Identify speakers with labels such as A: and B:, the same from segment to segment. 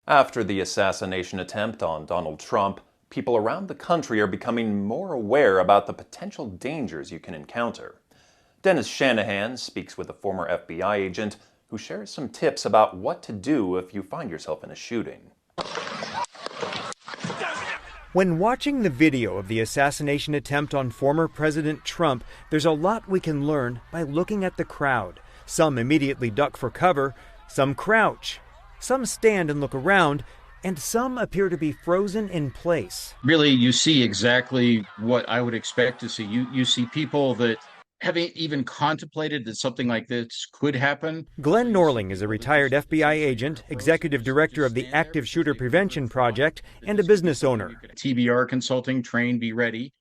A: After the assassination attempt on Donald Trump, people around the country are becoming more aware about the potential dangers you can encounter. Dennis Shanahan speaks with a former FBI agent who shares some tips about what to do if you find yourself in a shooting.
B: When watching the video of the assassination attempt on former President Trump, there's a lot we can learn by looking at the crowd. Some immediately duck for cover, some crouch, some stand and look around, and some appear to be frozen in place.
C: Really, you see exactly what I would expect to see. You see people that haven't even contemplated that something like this could happen.
B: Glenn Norling is a retired FBI agent, executive director of the Active Shooter Prevention Project, and a business owner.
C: TBR Consulting, train, be ready,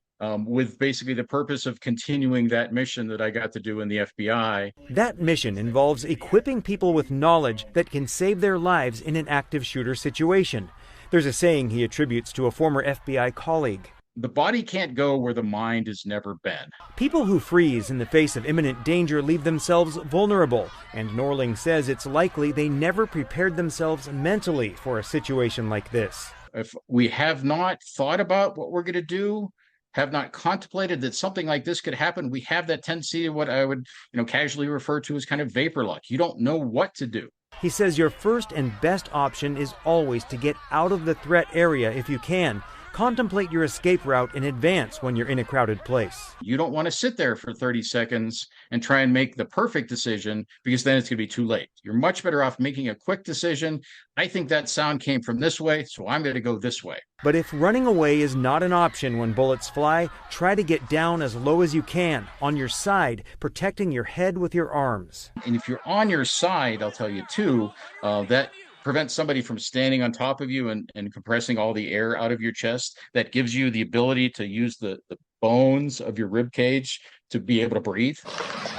C: with basically the purpose of continuing that mission that I got to do in the FBI.
B: That mission involves equipping people with knowledge that can save their lives in an active shooter situation. There's a saying he attributes to a former FBI colleague.
C: The body can't go where the mind has never been.
B: People who freeze in the face of imminent danger leave themselves vulnerable, and Norling says it's likely they never prepared themselves mentally for a situation like this.
C: If we have not thought about what we're going to do, have not contemplated that something like this could happen, we have that tendency to what I would, casually refer to as kind of vapor luck. You don't know what to do.
B: He says your first and best option is always to get out of the threat area if you can. Contemplate your escape route in advance when you're in a crowded place.
C: You don't want to sit there for 30 seconds and try and make the perfect decision, because then it's going to be too late. You're much better off making a quick decision. I think that sound came from this way, so I'm going to go this way.
B: But if running away is not an option when bullets fly, try to get down as low as you can, on your side, protecting your head with your arms.
C: And if you're on your side, I'll tell you too, that prevents somebody from standing on top of you and compressing all the air out of your chest. That gives you the ability to use the bones of your rib cage to be able to breathe.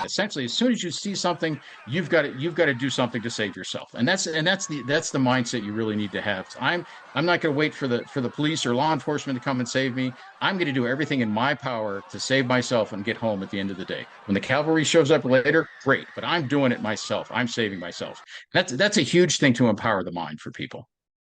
C: Essentially, as soon as you see something, you've got to do something to save yourself, and that's the mindset you really need to have. I'm not going to wait for the police or law enforcement to come and save me. I'm going to do everything in my power to save myself and get home at the end of the day. When the cavalry shows up later, great, but I'm doing it myself. I'm saving myself. That's a huge thing to empower the mind for people.